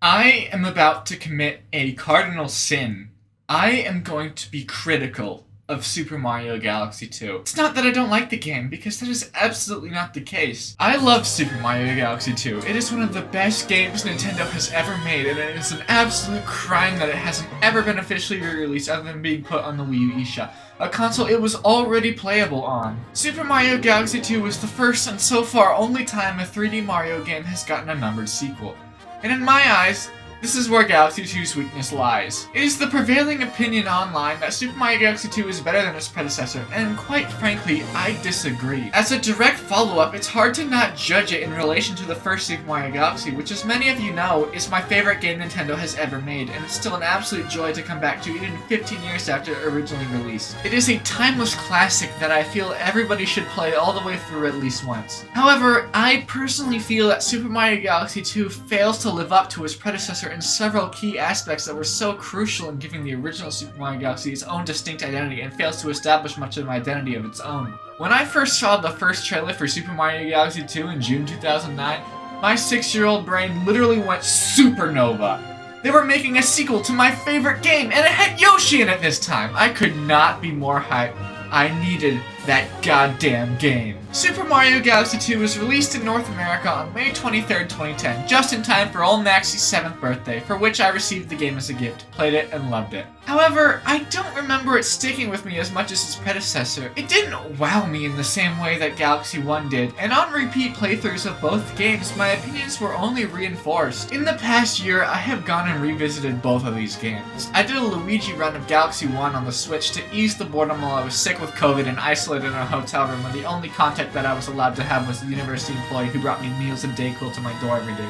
I am about to commit a cardinal sin. I am going to be critical of Super Mario Galaxy 2. It's not that I don't like the game, because that is absolutely not the case. I love Super Mario Galaxy 2. It is one of the best games Nintendo has ever made, and it is an absolute crime that it hasn't ever been officially re-released other than being put on the Wii U eShop, a console it was already playable on. Super Mario Galaxy 2 was the first and so far only time a 3D Mario game has gotten a numbered sequel. And in my eyes, this is where Galaxy 2's weakness lies. It is the prevailing opinion online that Super Mario Galaxy 2 is better than its predecessor, and quite frankly, I disagree. As a direct follow-up, it's hard to not judge it in relation to the first Super Mario Galaxy, which as many of you know, is my favorite game Nintendo has ever made, and it's still an absolute joy to come back to even 15 years after it originally released. It is a timeless classic that I feel everybody should play all the way through at least once. However, I personally feel that Super Mario Galaxy 2 fails to live up to its predecessor in several key aspects that were so crucial in giving the original Super Mario Galaxy its own distinct identity and fails to establish much of an identity of its own. When I first saw the first trailer for Super Mario Galaxy 2 in June 2009, my 6-year-old brain literally went supernova. They were making a sequel to my favorite game, and it had Yoshi in it this time! I could not be more hyped. I needed that goddamn game. Super Mario Galaxy 2 was released in North America on May 23rd, 2010, just in time for old Maxie's 7th birthday, for which I received the game as a gift, played it, and loved it. However, I don't remember it sticking with me as much as its predecessor. It didn't wow me in the same way that Galaxy 1 did, and on repeat playthroughs of both games, my opinions were only reinforced. In the past year, I have gone and revisited both of these games. I did a Luigi run of Galaxy 1 on the Switch to ease the boredom while I was sick with COVID and isolated in a hotel room where the only contact that I was allowed to have was the university employee who brought me meals and Dayquil to my door every day.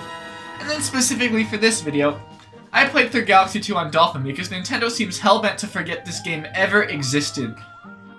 And then specifically for this video, I played through Galaxy 2 on Dolphin because Nintendo seems hellbent to forget this game ever existed.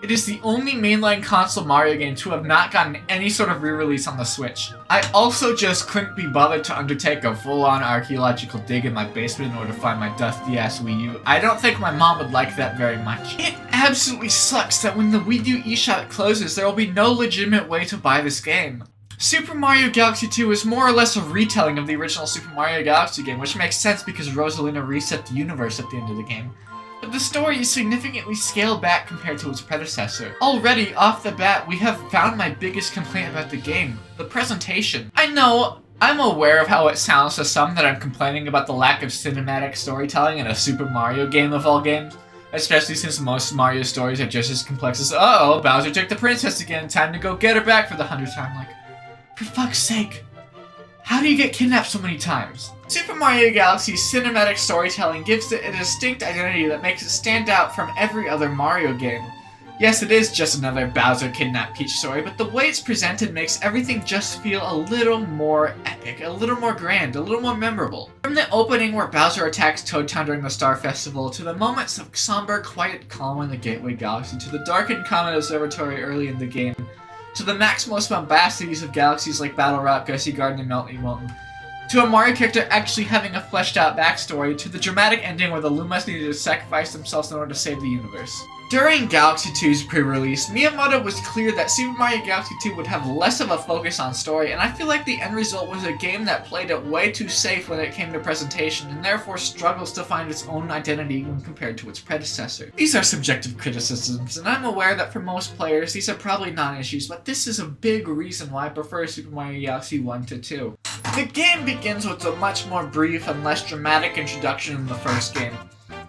It is the only mainline console Mario game to have not gotten any sort of re-release on the Switch. I also just couldn't be bothered to undertake a full-on archaeological dig in my basement in order to find my dusty-ass Wii U. I don't think my mom would like that very much. It absolutely sucks that when the Wii U eShop closes, there will be no legitimate way to buy this game. Super Mario Galaxy 2 is more or less a retelling of the original Super Mario Galaxy game, which makes sense because Rosalina reset the universe at the end of the game. But the story is significantly scaled back compared to its predecessor. Already, off the bat, we have found my biggest complaint about the game: the presentation. I know, I'm aware of how it sounds to some that I'm complaining about the lack of cinematic storytelling in a Super Mario game of all games. Especially since most Mario stories are just as complex as, uh-oh, Bowser took the princess again, time to go get her back for the 100th time. Like, for fuck's sake, how do you get kidnapped so many times? Super Mario Galaxy's cinematic storytelling gives it a distinct identity that makes it stand out from every other Mario game. Yes, it is just another Bowser kidnap Peach story, but the way it's presented makes everything just feel a little more epic, a little more grand, a little more memorable. From the opening where Bowser attacks Toad Town during the Star Festival, to the moments of somber, quiet calm in the Gateway Galaxy, to the darkened Comet Observatory early in the game, to the maximals bombastities of galaxies like Battle Rock, Gussie Garden, and Melty Mountain, to a Mario character actually having a fleshed out backstory, to the dramatic ending where the Lumas needed to sacrifice themselves in order to save the universe. During Galaxy 2's pre-release, Miyamoto was clear that Super Mario Galaxy 2 would have less of a focus on story, and I feel like the end result was a game that played it way too safe when it came to presentation, and therefore struggles to find its own identity when compared to its predecessor. These are subjective criticisms, and I'm aware that for most players these are probably non-issues, but this is a big reason why I prefer Super Mario Galaxy 1 to 2. The game begins with a much more brief and less dramatic introduction than the first game.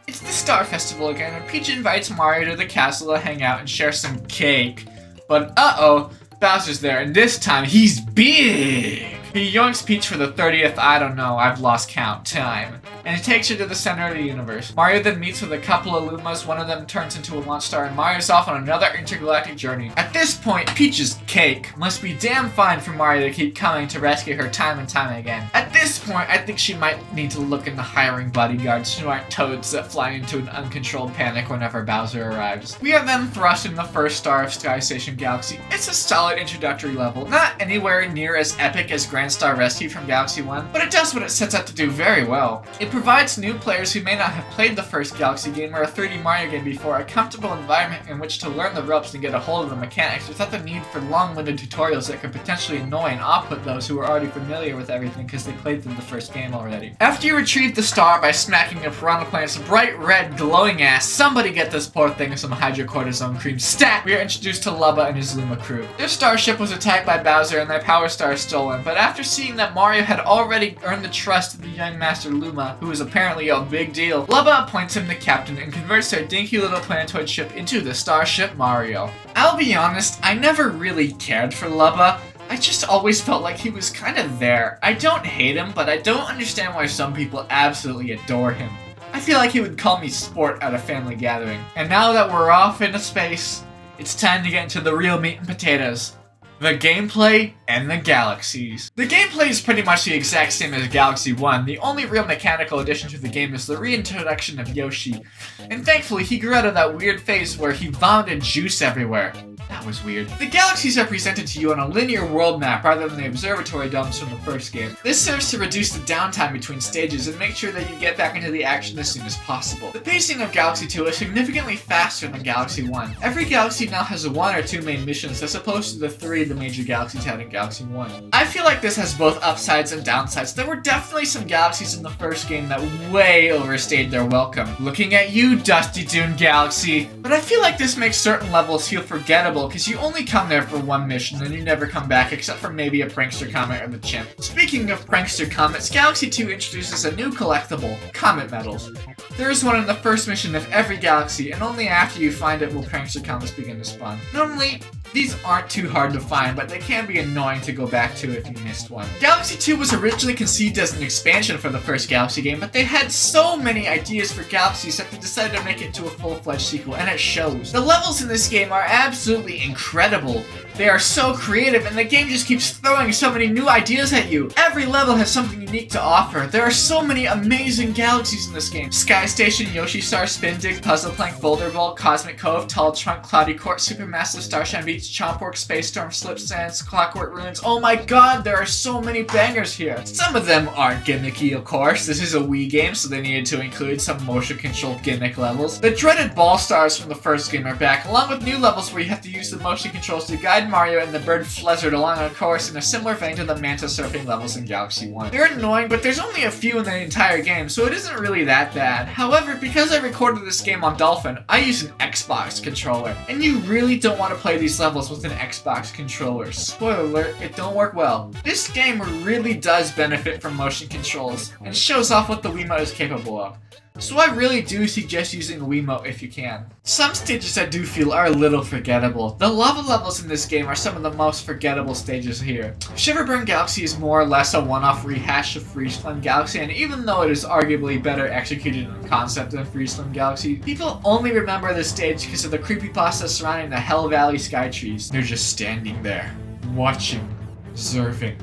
It's the Star Festival again, and Peach invites Mario to the castle to hang out and share some cake. But uh-oh, Bowser's there, and this time he's big! He yoinks Peach for the 30th, I don't know, I've lost count, time. And he takes her to the center of the universe. Mario then meets with a couple of Lumas, one of them turns into a launch star, and Mario's off on another intergalactic journey. At this point, Peach's cake must be damn fine for Mario to keep coming to rescue her time and time again. At this point, I think she might need to look into hiring bodyguards who aren't toads that fly into an uncontrolled panic whenever Bowser arrives. We are then thrust in the first star of Sky Station Galaxy. It's a solid introductory level, not anywhere near as epic as Grand Star Rescue from Galaxy 1, but it does what it sets out to do very well. It provides new players who may not have played the first Galaxy game or a 3D Mario game before a comfortable environment in which to learn the ropes and get a hold of the mechanics without the need for long-winded tutorials that could potentially annoy and off-put those who are already familiar with everything because they played through the first game already. After you retrieve the star by smacking a Piranha Plant's bright red glowing ass, somebody get this poor thing some hydrocortisone cream stat! We are introduced to Lubba and his Luma crew. Their starship was attacked by Bowser and their power star stolen, but after seeing that Mario had already earned the trust of the young Master Luma, who was apparently a big deal, Lubba appoints him the captain and converts their dinky little planetoid ship into the Starship Mario. I'll be honest, I never really cared for Lubba. I just always felt like he was kind of there. I don't hate him, but I don't understand why some people absolutely adore him. I feel like he would call me sport at a family gathering. And now that we're off into space, it's time to get into the real meat and potatoes. The gameplay and the galaxies. The gameplay is pretty much the exact same as Galaxy 1. The only real mechanical addition to the game is the reintroduction of Yoshi. And thankfully, he grew out of that weird phase where he vomited juice everywhere. That was weird. The galaxies are presented to you on a linear world map rather than the observatory domes from the first game. This serves to reduce the downtime between stages and make sure that you get back into the action as soon as possible. The pacing of Galaxy 2 is significantly faster than Galaxy 1. Every galaxy now has 1 or 2 main missions as opposed to the 3 the major galaxies had in Galaxy 1. I feel like this has both upsides and downsides. There were definitely some galaxies in the first game that way overstayed their welcome. Looking at you, Dusty Dune Galaxy! But I feel like this makes certain levels feel forgettable because you only come there for one mission and you never come back except for maybe a prankster comet or the chimp. Speaking of prankster comets, Galaxy 2 introduces a new collectible, comet medals. There is one in the first mission of every galaxy, and only after you find it will prankster comets begin to spawn. Normally, these aren't too hard to find, but they can be annoying to go back to if you missed one. Galaxy 2 was originally conceived as an expansion for the first Galaxy game, but they had so many ideas for galaxies that they decided to make it into a full-fledged sequel, and it shows. The levels in this game are absolutely incredible. They are so creative, and the game just keeps throwing so many new ideas at you. Every level has something unique to offer. There are so many amazing galaxies in this game. Sky Station, Yoshi Star, Spin Dig, Puzzle Plank, Boulder Bowl, Cosmic Cove, Tall Trunk, Cloudy Court, Supermassive, Starshine Beach, Chompwork, Space Storm, Slip Sands, Clockwork Ruins. Oh my god, there are so many bangers here. Some of them aren't gimmicky, of course. This is a Wii game, so they needed to include some motion-controlled gimmick levels. The dreaded ball stars from the first game are back, along with new levels where you have to use the motion controls to guide Mario and the bird Flezzard along a course in a similar vein to the Manta surfing levels in Galaxy 1. They're annoying, but there's only a few in the entire game, so it isn't really that bad. However, because I recorded this game on Dolphin, I use an Xbox controller, and you really don't want to play these levels with an Xbox controller. Spoiler alert, it don't work well. This game really does benefit from motion controls, and shows off what the Wiimote is capable of. So I really do suggest using a Wiimote if you can. Some stages I do feel are a little forgettable. The lava levels in this game are some of the most forgettable stages here. Shiverburn Galaxy is more or less a one-off rehash of Freeze Flame Galaxy, and even though it is arguably better executed in concept than Freeze Flame Galaxy, people only remember this stage because of the creepypasta surrounding the Hell Valley Sky Trees. They're just standing there, watching, observing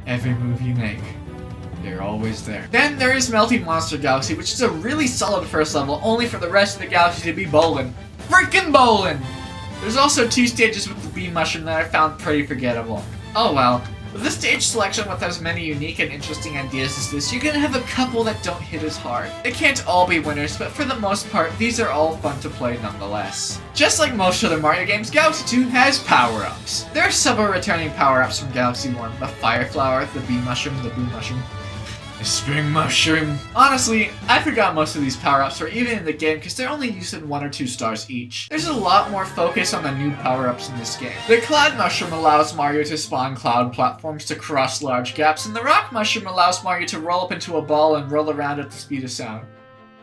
every move you make. They're always there. Then there is Melting Monster Galaxy, which is a really solid first level, only for the rest of the galaxy to be bowling. Freaking bowling! There's also 2 stages with the Bee Mushroom that I found pretty forgettable. Oh well. With a stage selection with as many unique and interesting ideas as this, you're gonna have a couple that don't hit as hard. They can't all be winners, but for the most part, these are all fun to play nonetheless. Just like most other Mario games, Galaxy 2 has power-ups. There are several returning power-ups from Galaxy 1, the Fire Flower, the Bee Mushroom, the Boo Mushroom, the Spring Mushroom. Honestly, I forgot most of these power-ups were even in the game because they're only used in 1 or 2 stars each. There's a lot more focus on the new power-ups in this game. The Cloud Mushroom allows Mario to spawn cloud platforms to cross large gaps, and the Rock Mushroom allows Mario to roll up into a ball and roll around at the speed of sound.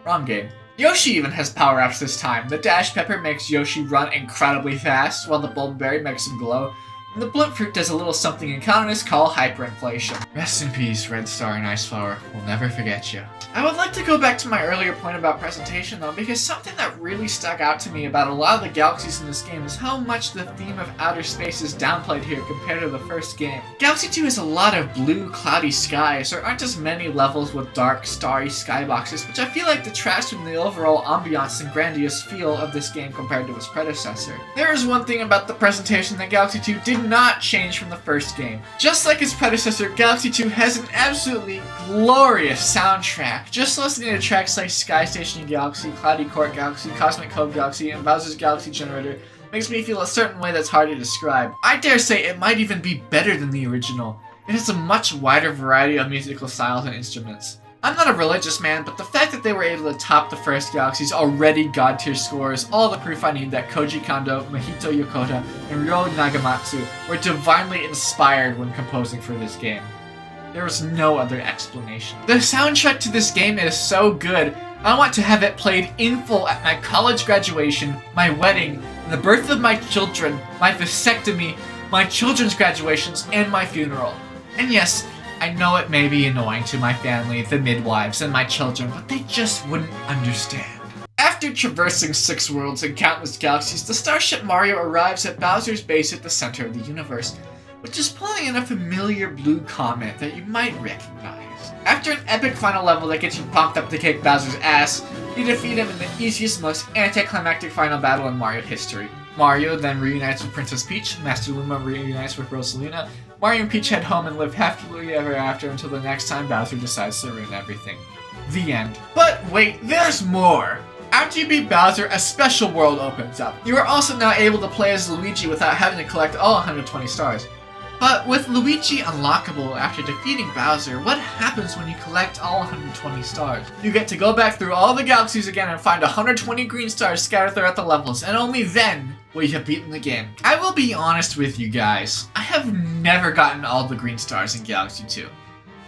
Wrong game. Yoshi even has power-ups this time. The Dash Pepper makes Yoshi run incredibly fast, while the Bulbberry makes him glow. And the Blimp Fruit does a little something economists call hyperinflation. Rest in peace, Red Star and Ice Flower. We'll never forget you. I would like to go back to my earlier point about presentation though, because something that really stuck out to me about a lot of the galaxies in this game is how much the theme of outer space is downplayed here compared to the first game. Galaxy 2 has a lot of blue, cloudy skies. There aren't as many levels with dark, starry skyboxes, which I feel like detracts from the overall ambiance and grandiose feel of this game compared to its predecessor. There is one thing about the presentation that Galaxy 2 didn't not change from the first game. Just like its predecessor, Galaxy 2 has an absolutely glorious soundtrack. Just listening to tracks like Sky Station Galaxy, Cloudy Court Galaxy, Cosmic Cove Galaxy, and Bowser's Galaxy Generator makes me feel a certain way that's hard to describe. I dare say it might even be better than the original. It has a much wider variety of musical styles and instruments. I'm not a religious man, but the fact that they were able to top the first Galaxy's already god-tier score is all the proof I need that Koji Kondo, Mahito Yokota, and Ryo Nagamatsu were divinely inspired when composing for this game. There was no other explanation. The soundtrack to this game is so good, I want to have it played in full at my college graduation, my wedding, the birth of my children, my vasectomy, my children's graduations, and my funeral. And yes, I know it may be annoying to my family, the midwives, and my children, but they just wouldn't understand. After traversing 6 worlds and countless galaxies, the Starship Mario arrives at Bowser's base at the center of the universe, which is pulling in a familiar blue comet that you might recognize. After an epic final level that gets you pumped up to kick Bowser's ass, you defeat him in the easiest, most anticlimactic final battle in Mario history. Mario then reunites with Princess Peach, Master Luma reunites with Rosalina, Mario and Peach head home and live happily ever after until the next time Bowser decides to ruin everything. The end. But wait, there's more! After you beat Bowser, a special world opens up. You are also now able to play as Luigi without having to collect all 120 stars. But with Luigi unlockable after defeating Bowser, what happens when you collect all 120 stars? You get to go back through all the galaxies again and find 120 green stars scattered throughout the levels, and only then will you have beaten the game. I will be honest with you guys, I have never gotten all the green stars in Galaxy 2.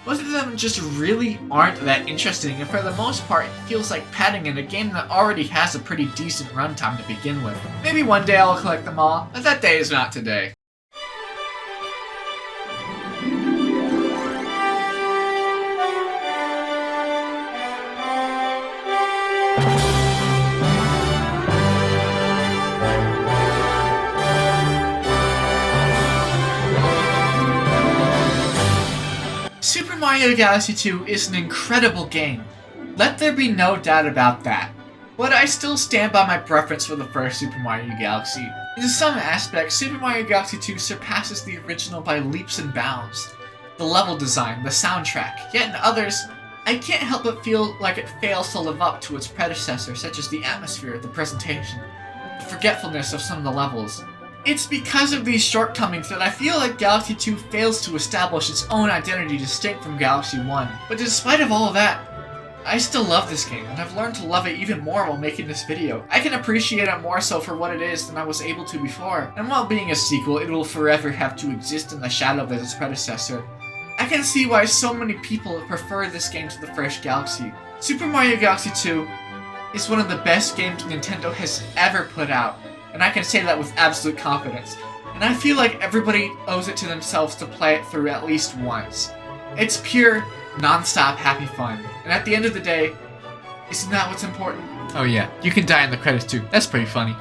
Most of them just really aren't that interesting, and for the most part it feels like padding in a game that already has a pretty decent runtime to begin with. Maybe one day I'll collect them all, but that day is not today. Super Mario Galaxy 2 is an incredible game. Let there be no doubt about that. But I still stand by my preference for the first Super Mario Galaxy. In some aspects, Super Mario Galaxy 2 surpasses the original by leaps and bounds. The level design, the soundtrack, yet in others, I can't help but feel like it fails to live up to its predecessor, such as the atmosphere, the presentation, the forgetfulness of some of the levels. It's because of these shortcomings that I feel like Galaxy 2 fails to establish its own identity distinct from Galaxy 1. But despite of all of that, I still love this game, and I've learned to love it even more while making this video. I can appreciate it more so for what it is than I was able to before, and while being a sequel, it will forever have to exist in the shadow of its predecessor. I can see why so many people prefer this game to the first Galaxy. Super Mario Galaxy 2 is one of the best games Nintendo has ever put out, and I can say that with absolute confidence. And I feel like everybody owes it to themselves to play it through at least once. It's pure, non-stop happy fun. And at the end of the day, isn't that what's important? Oh yeah, you can die in the credits too. That's pretty funny.